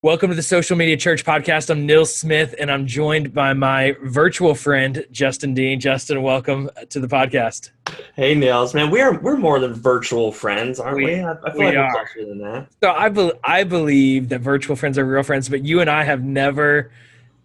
Welcome to the Social Media Church Podcast. I'm Nils Smith, and I'm joined by my virtual friend, Justin Dean. Justin, welcome to the podcast. Hey, Nils, man, we're more than virtual friends, aren't we? I feel like we're closer than that. So I believe that virtual friends are real friends, but you and I have never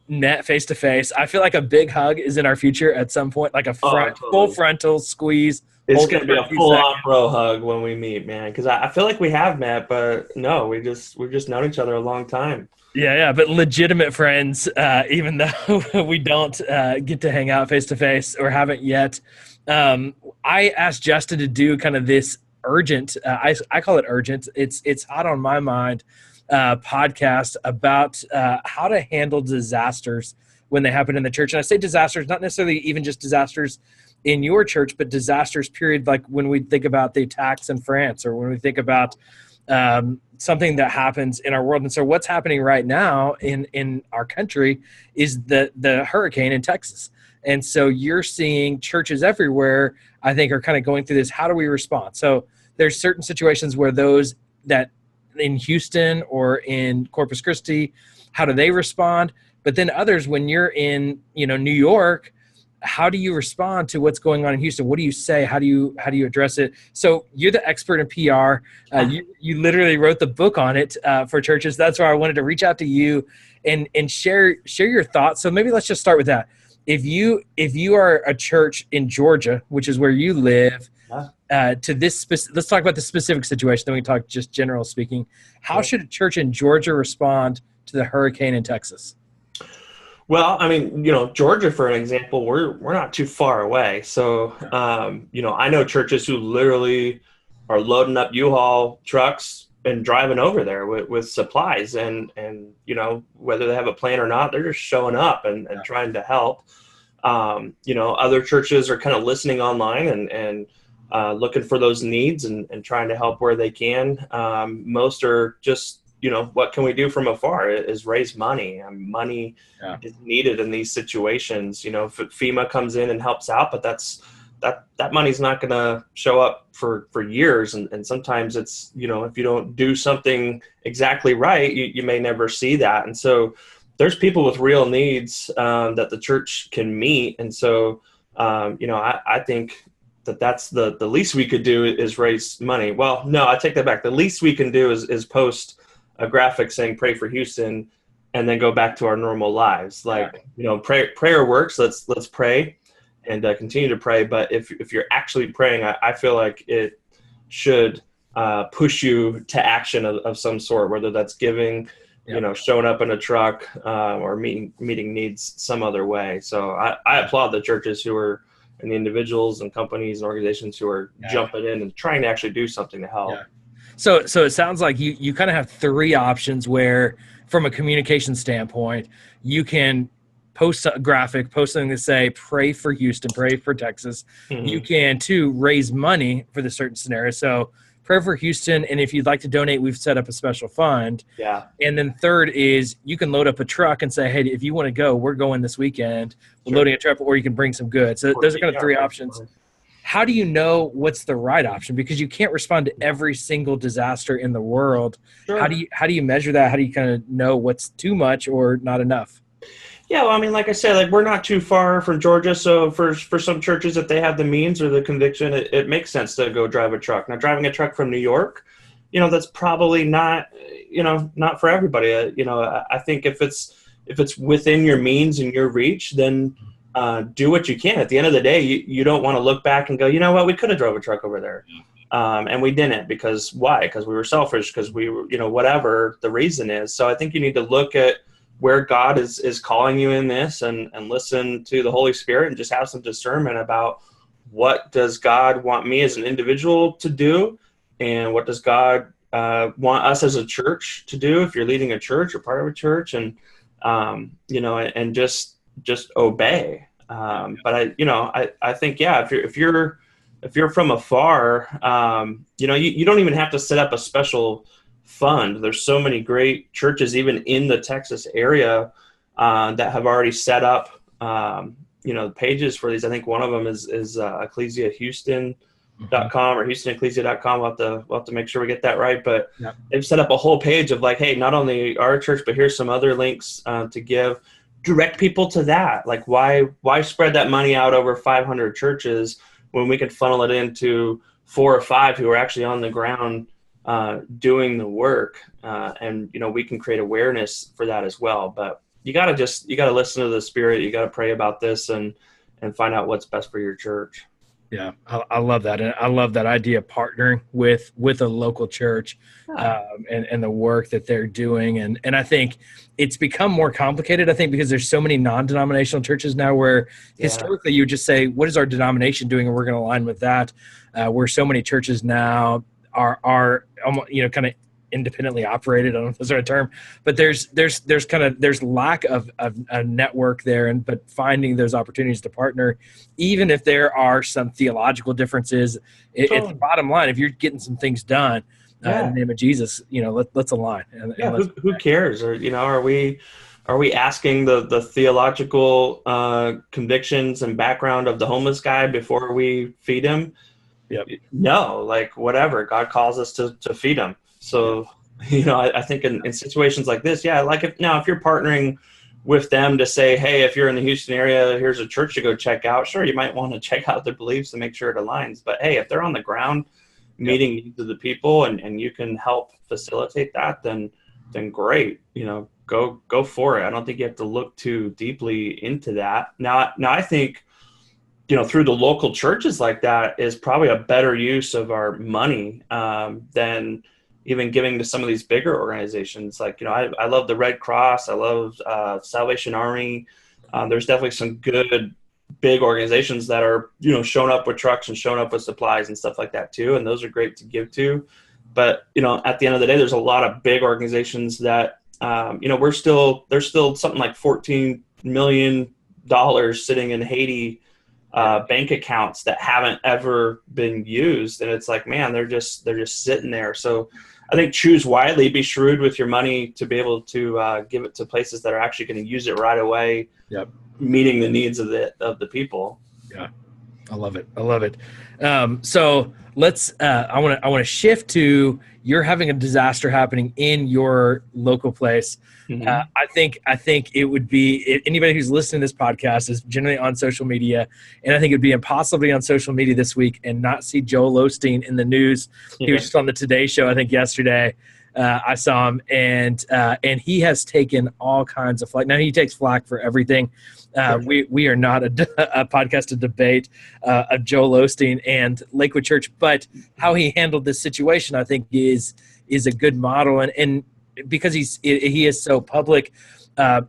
met face to face. I feel like a big hug is in our future at some point, like a full frontal squeeze. It's going to be a full-on bro hug when we meet, man, because I feel like we have met, but no, we've just known each other a long time. Yeah, but legitimate friends, even though we don't get to hang out face-to-face or haven't yet. I asked Justin to do kind of this urgent, I call it urgent, it's hot on my mind, podcast about how to handle disasters when they happen in the church. And I say disasters, not necessarily even just disasters in your church, but disasters period, like when we think about the attacks in France or when we think about something that happens in our world. And so what's happening right now in our country is the hurricane in Texas. And so you're seeing churches everywhere, I think, are kind of going through this. How do we respond? So there's certain situations where those that in Houston or in Corpus Christi, how do they respond? But then others, when you're in, New York, how do you respond to what's going on in Houston? What do you say? How do you address it? So you're the expert in PR. You literally wrote the book on it for churches. That's why I wanted to reach out to you and share your thoughts. So maybe let's just start with that. If you are a church in Georgia, which is where you live, to this, let's talk about the specific situation. Then we can talk just general speaking. How should a church in Georgia respond to the hurricane in Texas? Well, I mean, Georgia, for an example, we're not too far away. So, I know churches who literally are loading up U-Haul trucks and driving over there with supplies and whether they have a plan or not, they're just showing up and trying to help. Other churches are kind of listening online and looking for those needs and trying to help where they can. Most are just, what can we do from afar is raise money. Money is needed in these situations. FEMA comes in and helps out, but that money's not going to show up for years. And sometimes it's, if you don't do something exactly right, you may never see that. And so there's people with real needs that the church can meet. And so, I think that's the least we could do is raise money. Well, no, I take that back. The least we can do is post a graphic saying pray for Houston and then go back to our normal lives. Prayer works. Let's pray and continue to pray. But if you're actually praying, I feel like it should push you to action of some sort, whether that's giving, showing up in a truck or meeting needs some other way. So I applaud the churches who are, and the individuals and companies and organizations who are jumping in and trying to actually do something to help. Yeah. So it sounds like you kind of have three options where, from a communication standpoint, you can post a graphic, post something to say, pray for Houston, pray for Texas. Mm-hmm. You can, too, raise money for the certain scenario. So pray for Houston, and if you'd like to donate, we've set up a special fund. Yeah. And then third is you can load up a truck and say, hey, if you want to go, we're going this weekend. We're loading a truck, or you can bring some goods. So those are kind of three options. How do you know what's the right option? Because you can't respond to every single disaster in the world. Sure. How do you measure that? How do you kind of know what's too much or not enough? Yeah, well, I mean, like I said, we're not too far from Georgia. So for some churches, if they have the means or the conviction, it makes sense to go drive a truck. Now, driving a truck from New York, that's probably not for everybody. I think if it's within your means and your reach, then do what you can. At the end of the day, you don't want to look back and go, you know what, we could have drove a truck over there. And we didn't. Because why? Because we were selfish, because we were, whatever the reason is. So I think you need to look at where God is calling you in this and listen to the Holy Spirit and just have some discernment about what does God want me as an individual to do, and what does God want us as a church to do if you're leading a church or part of a church, and and just obey. But I think, if you're from afar, you don't even have to set up a special fund. There's so many great churches, even in the Texas area, that have already set up, pages for these. I think one of them is Ecclesia Houston. or HoustonEcclesia.com. We'll have to make sure we get that right. But Yeah. they've set up a whole page of like, hey, not only our church, but here's some other links to give. Direct people to that. Like, why spread that money out over 500 churches when we could funnel it into 4 or 5 who are actually on the ground doing the work? And, we can create awareness for that as well. But you got to listen to the Spirit. You got to pray about this and find out what's best for your church. Yeah, I love that. And I love that idea of partnering with a local church and the work that they're doing. And I think it's become more complicated, I think, because there's so many non-denominational churches now where historically you just say, what is our denomination doing? And we're going to align with that. Where so many churches now are kind of independently operated. I don't know if that's the right term, but there's lack of a network there, but finding those opportunities to partner, even if there are some theological differences, it's the bottom line. If you're getting some things done in the name of Jesus, let's align. Who cares? Or are we asking the theological convictions and background of the homeless guy before we feed him? Yep. No, like whatever. God calls us to feed him. So, I think in situations like this, like if you're partnering with them to say, hey, if you're in the Houston area, here's a church to go check out. Sure, you might want to check out their beliefs and make sure it aligns. But hey, if they're on the ground meeting needs of the people and you can help facilitate that, then great. Go for it. I don't think you have to look too deeply into that. Now I think through the local churches like that is probably a better use of our money than even giving to some of these bigger organizations. Like, I love the Red Cross. I love Salvation Army. There's definitely some good big organizations that are, showing up with trucks and showing up with supplies and stuff like that too. And those are great to give to. But, at the end of the day, there's a lot of big organizations that, there's still something like $14 million sitting in Haiti bank accounts that haven't ever been used. And it's like, man, they're just sitting there. So I think choose wisely, be shrewd with your money to be able to give it to places that are actually going to use it right away, meeting the needs of the people. Yeah, I love it. So let's. I want to shift to you're having a disaster happening in your local place. Mm-hmm. I think it would be anybody who's listening to this podcast is generally on social media, and I think it'd be impossible to be on social media this week and not see Joel Osteen in the news. He was just on the Today Show, I think yesterday. I saw him, and he has taken all kinds of flack. Now he takes flack for everything. We are not a podcast to debate of Joel Osteen and Lakewood Church, but how he handled this situation, I think, is a good model, and because he is so public.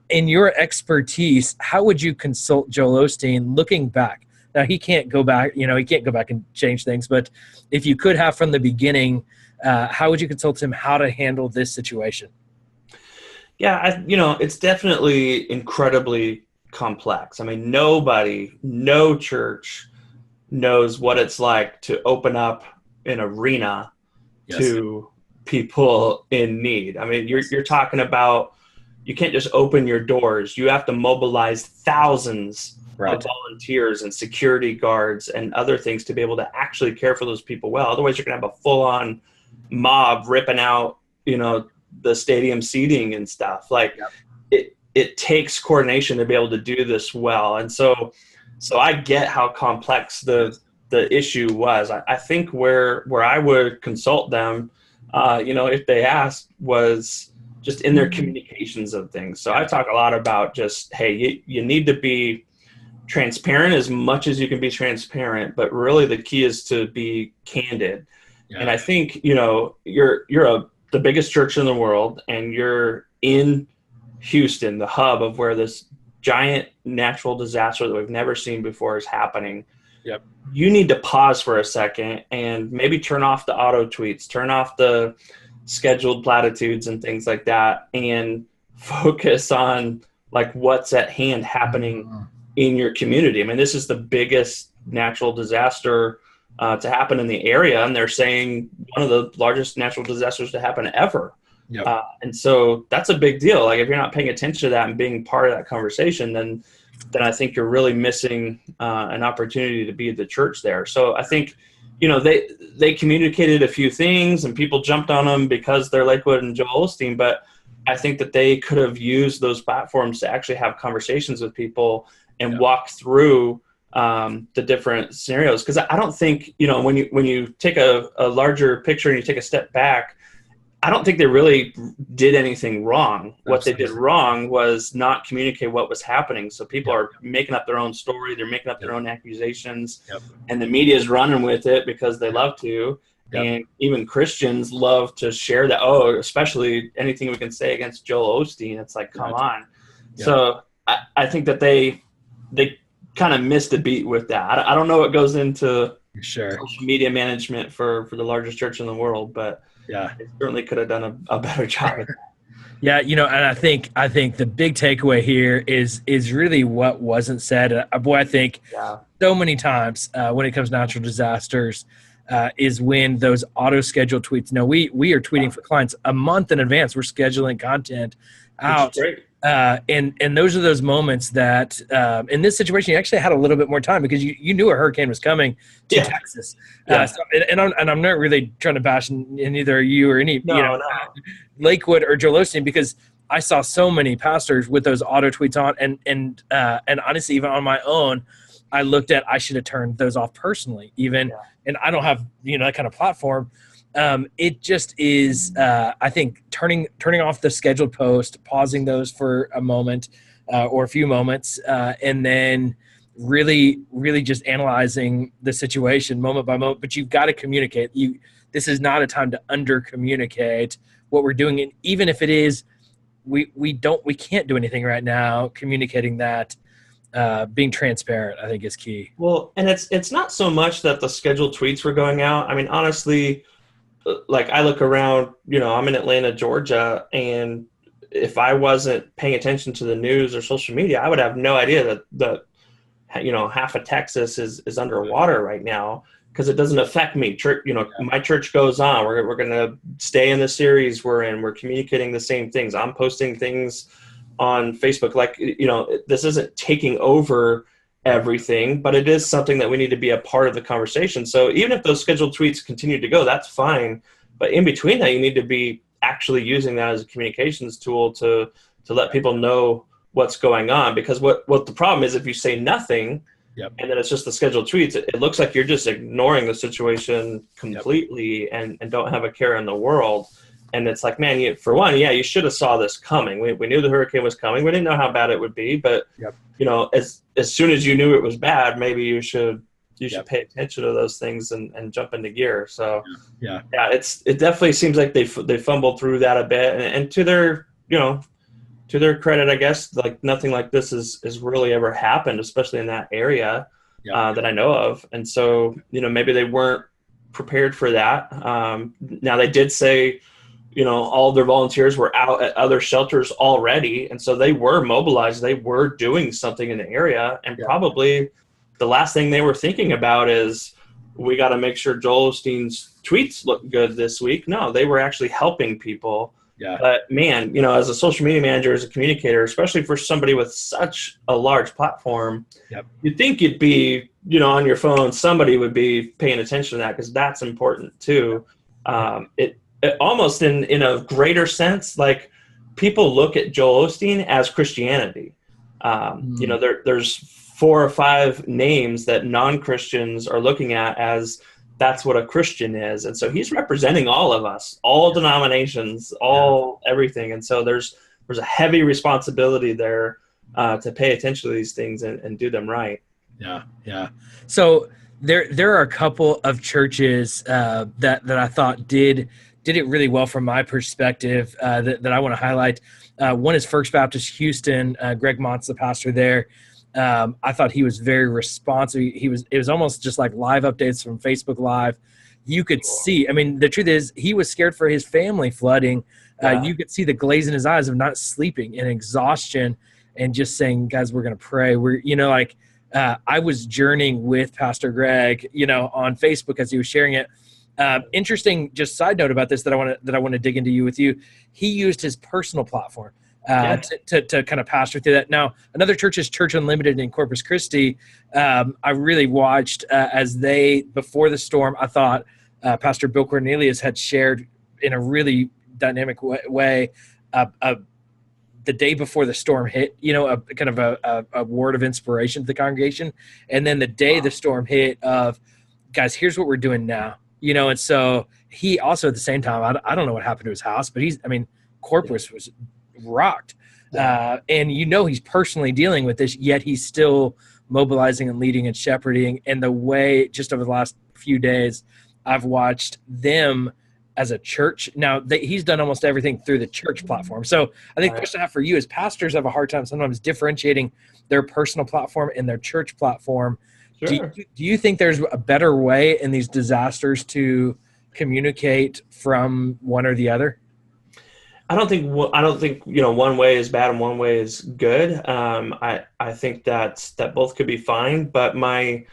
In your expertise, how would you consult Joel Osteen looking back? Now he can't go back, he can't go back and change things, but if you could have from the beginning, how would you consult him how to handle this situation? Yeah, it's definitely incredibly complex. I mean, no church knows what it's like to open up an arena to people in need. I mean, you're talking about, you can't just open your doors. You have to mobilize thousands of volunteers and security guards and other things to be able to actually care for those people well. Otherwise, you're going to have a full-on mob ripping out, the stadium seating and stuff. Like it takes coordination to be able to do this well. And so I get how complex the issue was. I think where I would consult them, if they asked, was just in their communications of things. So I talk a lot about just, hey, you need to be transparent as much as you can be transparent, but really the key is to be candid. Yeah. And I think, you're the biggest church in the world, and you're in Houston, the hub of where this giant natural disaster that we've never seen before is happening. Yep. You need to pause for a second and maybe turn off the auto tweets, turn off the scheduled platitudes and things like that, and focus on like what's at hand happening in your community. I mean, this is the biggest natural disaster to happen in the area, and they're saying one of the largest natural disasters to happen ever. Yep. And so that's a big deal. Like if you're not paying attention to that and being part of that conversation, then I think you're really missing an opportunity to be the church there. So I think they communicated a few things and people jumped on them because they're Lakewood and Joel Osteen, but I think that they could have used those platforms to actually have conversations with people and walk through the different scenarios. Because I don't think, when you take a larger picture and you take a step back, I don't think they really did anything wrong. What they did wrong was not communicate what was happening. So people are making up their own story. They're making up their own accusations. And the media is running with it because they love to. And even Christians love to share that. Oh, especially anything we can say against Joel Osteen. It's like, come on. So I think that they kind of missed a beat with that. I don't know what goes into social media management for the largest church in the world, but they certainly could have done a better job of that. Yeah, and I think the big takeaway here is really what wasn't said. I think so many times when it comes to natural disasters is when those auto-scheduled tweets. We are tweeting for clients a month in advance. We're scheduling content out. Which is great. And those are those moments that in this situation you actually had a little bit more time because you knew a hurricane was coming to Texas. And I'm not really trying to bash in either you or any Lakewood or Joel Osteen, because I saw so many pastors with those auto tweets on, and honestly, even on my own, I looked at I should have turned those off personally, and I don't have that kind of platform. It just is, I think, turning off the scheduled post, pausing those for a moment or a few moments, and then really, really just analyzing the situation moment by moment. But you've got to communicate. This is not a time to under-communicate what we're doing. And even if it is, we can't do anything right now. Communicating that, being transparent, I think, is key. Well, and it's not so much that the scheduled tweets were going out. I mean, honestly, like I look around, I'm in Atlanta, Georgia, and if I wasn't paying attention to the news or social media, I would have no idea that half of Texas is underwater right now, because it doesn't affect me. Church, my church goes on. We're going to stay in the series we're in. We're communicating the same things. I'm posting things on Facebook. This isn't taking over everything, but it is something that we need to be a part of the conversation. So even if those scheduled tweets continue to go, that's fine. But in between that, you need to be actually using that as a communications tool to let people know what's going on. Because what the problem is, if you say nothing, and then it's just the scheduled tweets, it looks like you're just ignoring the situation completely and don't have a care in the world. And it's like, man, for one, you should have saw this coming. We knew the hurricane was coming. We didn't know how bad it would be, but as soon as you knew it was bad, maybe you should pay attention to those things and jump into gear. So it definitely seems like they fumbled through that a bit, and to their credit, I guess, like nothing like this is really ever happened, especially in that area that I know of. And so maybe they weren't prepared for that. Now they did say, all of their volunteers were out at other shelters already. And so they were mobilized. They were doing something in the area. And probably the last thing they were thinking about is, we got to make sure Joel Osteen's tweets look good this week. No, they were actually helping people. But man, as a social media manager, as a communicator, especially for somebody with such a large platform, you'd think you'd be, on your phone, somebody would be paying attention to that, because that's important too. It almost in a greater sense, like people look at Joel Osteen as Christianity. There's 4 or 5 names that non-Christians are looking at as that's what a Christian is. And so he's representing all of us, all denominations, everything. And so there's a heavy responsibility there to pay attention to these things and do them right. Yeah. So there are a couple of churches that I thought did it really well from my perspective that I want to highlight. One is First Baptist Houston. Greg Mott's the pastor there. I thought he was very responsive. It was almost just like live updates from Facebook Live. You could see, I mean, the truth is he was scared for his family flooding. You could see the glaze in his eyes of not sleeping and exhaustion, and just saying, guys, we're going to pray. I was journeying with Pastor Greg, on Facebook as he was sharing it. Interesting, just side note about this that I want to dig into with you. He used his personal platform. to kind of pastor through that. Now, another church is Church Unlimited in Corpus Christi. I really watched as before the storm, I thought Pastor Bill Cornelius had shared in a really dynamic way the day before the storm hit, a kind of a word of inspiration to the congregation. And then the day the storm hit of, guys, here's what we're doing now, and so he also at the same time, I don't know what happened to his house, but Corpus was rocked. And he's personally dealing with this, yet he's still mobilizing and leading and shepherding. And the way just over the last few days, I've watched them as a church. Now, he's done almost everything through the church platform. So I think the question I have for you is pastors have a hard time sometimes differentiating their personal platform and their church platform. Sure. Do you think there's a better way in these disasters to communicate from one or the other? I don't think one way is bad and one way is good. I think that both could be fine, but my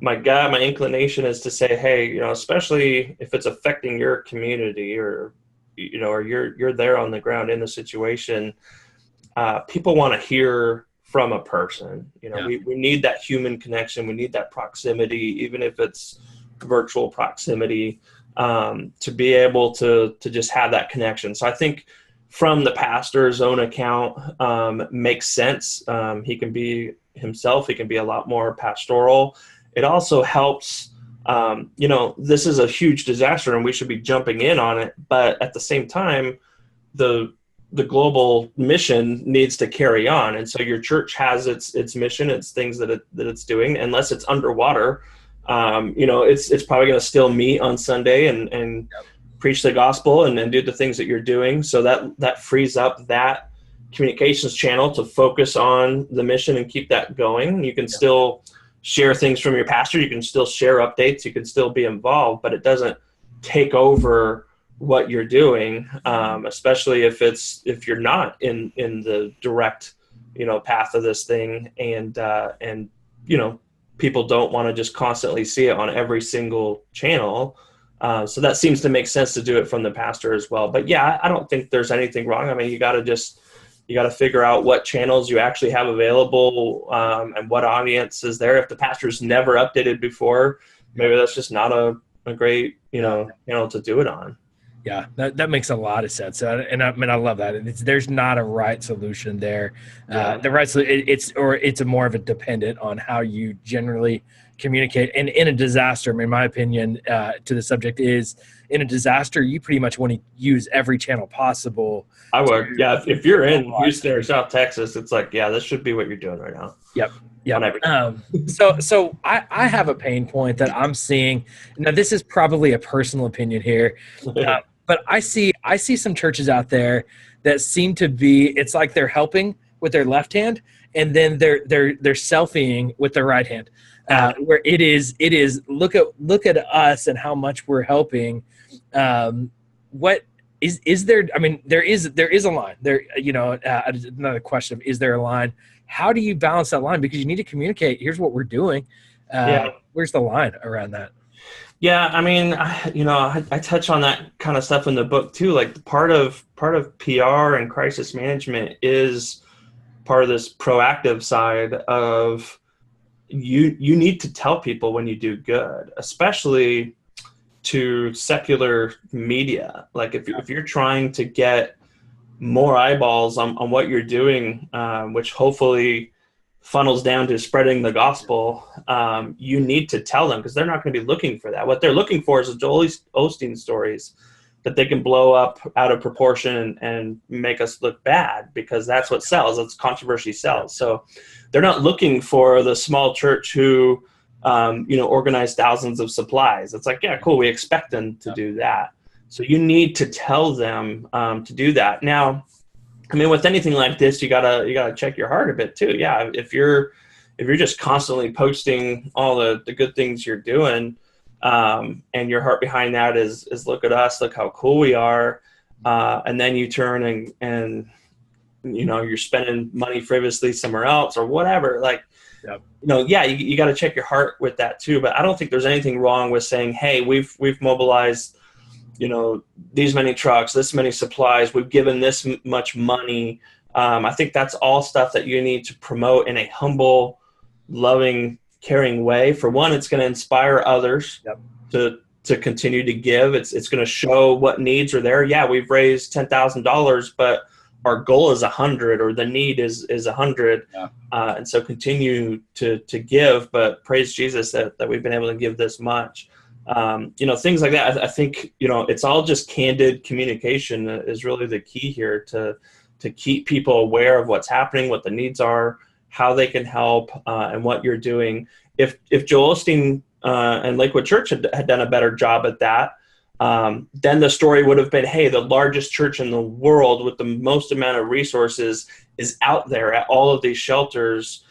inclination is to say, hey, especially if it's affecting your community or you're there on the ground in the situation, people want to hear from a person. We need that human connection. We need that proximity, even if it's virtual proximity, to be able to just have that connection. So I think from the pastor's own account, makes sense. He can be himself. He can be a lot more pastoral. It also helps, this is a huge disaster and we should be jumping in on it. But at the same time, the global mission needs to carry on. And so your church has its mission, its things that it's doing, unless it's underwater. It's probably going to still meet on Sunday and preach the gospel and do the things that you're doing. So that frees up that communications channel to focus on the mission and keep that going. You can still share things from your pastor. You can still share updates. You can still be involved, but it doesn't take over what you're doing, especially if you're not in the direct, path of this thing. And people don't want to just constantly see it on every single channel. So that seems to make sense to do it from the pastor as well. But yeah, I don't think there's anything wrong. I mean, you got to figure out what channels you actually have available, and what audience is there. If the pastor's never updated before, maybe that's just not a great, channel to do it on. Yeah, that makes a lot of sense. And I love that. There's not a right solution there. The right it's a more of a dependent on how you generally communicate. And in a disaster, in my opinion, to the subject is, in a disaster, you pretty much want to use every channel possible. I would. Yeah. If you're in Houston or South Texas, it's like, yeah, this should be what you're doing right now. Yep. Yeah. So I have a pain point that I'm seeing. Now, this is probably a personal opinion here, but I see some churches out there that seem to be, it's like they're helping with their left hand, and then they're selfieing with their right hand, where it is look at us and how much we're helping. What is there? I mean, there is a line there. Another question of, is there a line? How do you balance that line? Because you need to communicate, here's what we're doing. Where's the line around that? Yeah, I mean, I touch on that kind of stuff in the book too. Like part of PR and crisis management is part of this proactive side of you need to tell people when you do good, especially to secular media. Like if you're trying to get more eyeballs on what you're doing, which hopefully funnels down to spreading the gospel, you need to tell them, because they're not going to be looking for that. What they're looking for is Joel Osteen stories that they can blow up out of proportion and make us look bad, because that's what sells. That's controversy sells. So they're not looking for the small church who, organized thousands of supplies. It's like, yeah, cool. We expect them to do that. So you need to tell them to do that. Now, I mean, with anything like this, you gotta check your heart a bit too. Yeah, if you're just constantly posting all the good things you're doing, and your heart behind that is look at us, look how cool we are, and then you turn and you're spending money frivolously somewhere else or whatever. Like, you got to check your heart with that too. But I don't think there's anything wrong with saying, hey, we've mobilized, these many trucks, this many supplies, we've given this much money I think that's all stuff that you need to promote in a humble, loving, caring way. For one, it's going to inspire others to continue to give. It's going to show what needs are there. Yeah, we've raised $10,000, but our goal is 100, or the need is 100. And so continue to give, but praise Jesus that we've been able to give this much. Things like that. I think, it's all just candid communication is really the key here to keep people aware of what's happening, what the needs are, how they can help, and what you're doing. If Joel Osteen and Lakewood Church had done a better job at that, then the story would have been, hey, the largest church in the world with the most amount of resources is out there at all of these shelters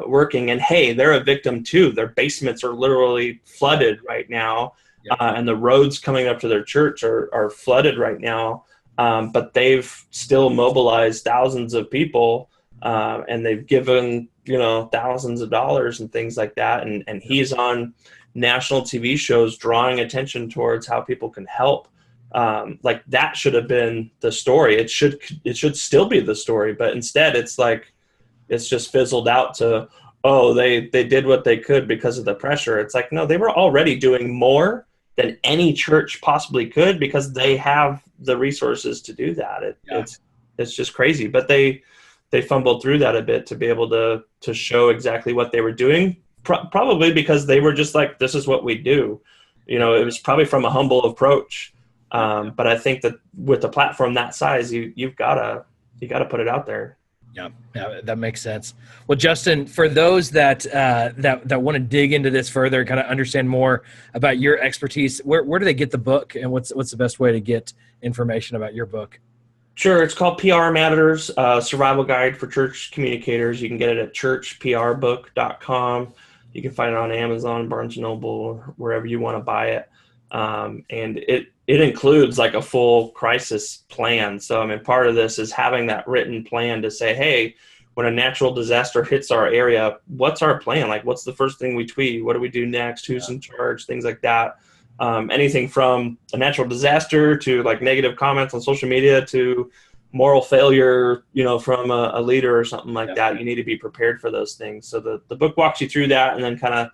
working. And hey, they're a victim too. Their basements are literally flooded right now. And the roads coming up to their church are flooded right now. But they've still mobilized thousands of people, and they've given, thousands of dollars and things like that. And he's on national TV shows drawing attention towards how people can help. Like that should have been the story. It should still be the story, but instead it's like, it's just fizzled out to, oh, they did what they could because of the pressure. It's like, no, they were already doing more than any church possibly could because they have the resources to do that. It's just crazy, but they fumbled through that a bit to be able to show exactly what they were doing. Probably because they were just like, this is what we do. It was probably from a humble approach. But I think that with a platform that size, you've got to put it out there. Yeah, that makes sense. Well, Justin, for those that want to dig into this further, kind of understand more about your expertise, where do they get the book, and what's the best way to get information about your book? Sure. It's called PR Matters, Survival Guide for Church Communicators. You can get it at churchprbook.com. You can find it on Amazon, Barnes & Noble, or wherever you want to buy it. And it includes like a full crisis plan. So, part of this is having that written plan to say, hey, when a natural disaster hits our area, what's our plan? Like, what's the first thing we tweet? What do we do next? Who's in charge? Things like that. Anything from a natural disaster to like negative comments on social media to moral failure, from a leader or something like that. You need to be prepared for those things. So the book walks you through that and then kind of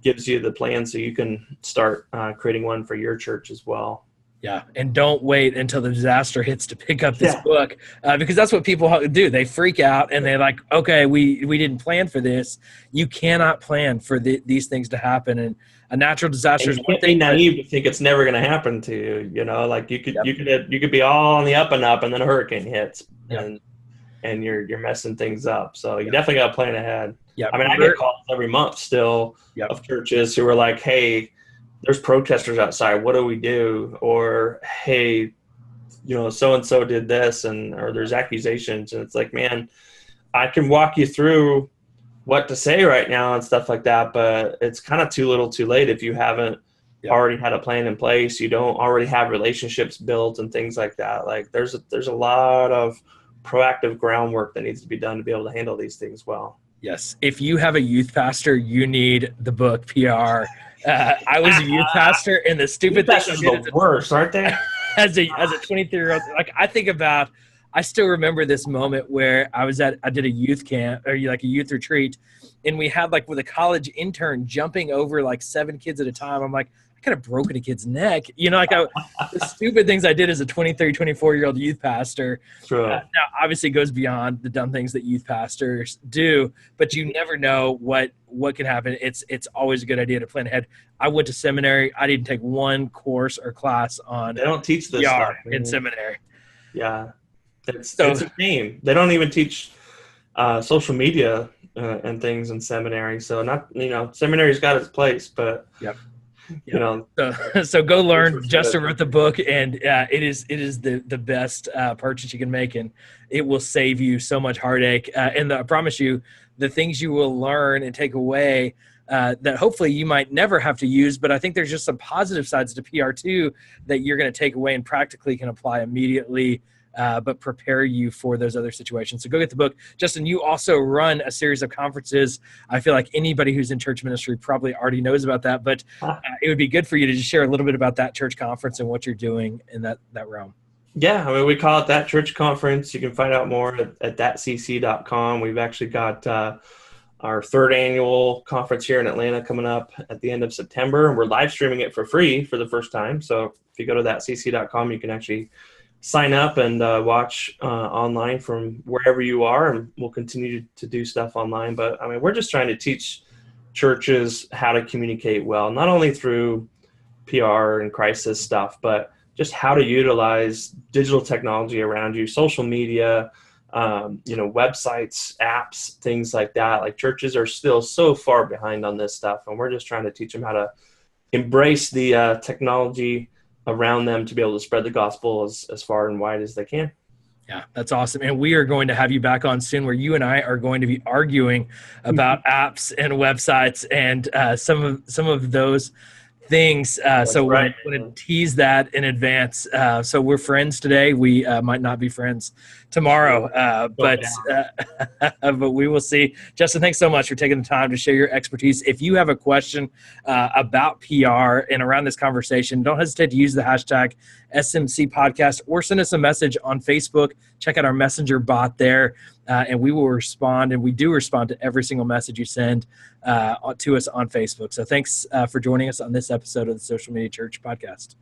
gives you the plan so you can start creating one for your church as well. Yeah, and don't wait until the disaster hits to pick up this book, because that's what people do. They freak out and they're like, okay, we didn't plan for this. You cannot plan for these things to happen. And a natural disaster is one thing. You can't be naive to think it's never going to happen to you. Like you could be all on the up and up, and then a hurricane hits, and you're messing things up. So you definitely got to plan ahead. Yeah, I get calls every month still of churches who are like, hey, there's protesters outside. What do we do? Or, hey, so-and-so did this, or there's accusations. And it's like, man, I can walk you through what to say right now and stuff like that, but it's kind of too little too late if you haven't already had a plan in place. You don't already have relationships built and things like that. Like there's a lot of proactive groundwork that needs to be done to be able to handle these things well. Yes. If you have a youth pastor, you need the book PR. I was a youth pastor, and the stupid thing are the worst, aren't they? As a 23-year-old, like I still remember this moment where I did a youth camp or like a youth retreat, and we had with a college intern jumping over 7 kids at a time. I'm like, I could have broken a kid's neck. The stupid things I did as a 23, 24-year-old youth pastor. Sure. Now, obviously, it goes beyond the dumb things that youth pastors do, but you never know what can happen. It's always a good idea to plan ahead. I went to seminary. I didn't take one course or class on. They don't teach this stuff in seminary. Yeah, it's a shame. They don't even teach social media and things in seminary. So seminary's got its place, but So go learn. Justin wrote the book, and it is the best purchase you can make, and it will save you so much heartache. And I promise you, the things you will learn and take away that hopefully you might never have to use, but I think there's just some positive sides to PR too that you're going to take away and practically can apply immediately. But prepare you for those other situations. So go get the book. Justin, you also run a series of conferences. I feel like anybody who's in church ministry probably already knows about that, but it would be good for you to just share a little bit about that church conference and what you're doing in that realm. Yeah, I mean, we call it ThatChurch Conference. You can find out more at thatcc.com. We've actually got our third annual conference here in Atlanta coming up at the end of September, and we're live streaming it for free for the first time. So if you go to thatcc.com, you can actually sign up and watch online from wherever you are, and we'll continue to do stuff online. But I mean, we're just trying to teach churches how to communicate well, not only through PR and crisis stuff, but just how to utilize digital technology around you, social media, websites, apps, things like that. Like, churches are still so far behind on this stuff, and we're just trying to teach them how to embrace the technology around them to be able to spread the gospel as far and wide as they can. Yeah, that's awesome. And we are going to have you back on soon, where you and I are going to be arguing about apps and websites and some of those things. So right. we're going to tease that in advance. So we're friends today. We might not be friends tomorrow, but we will see. Justin, thanks so much for taking the time to share your expertise. If you have a question about PR and around this conversation, don't hesitate to use the hashtag SMC Podcast or send us a message on Facebook. Check out our messenger bot there, and we will respond. And we do respond to every single message you send to us on Facebook. So thanks for joining us on this episode of the Social Media Church Podcast.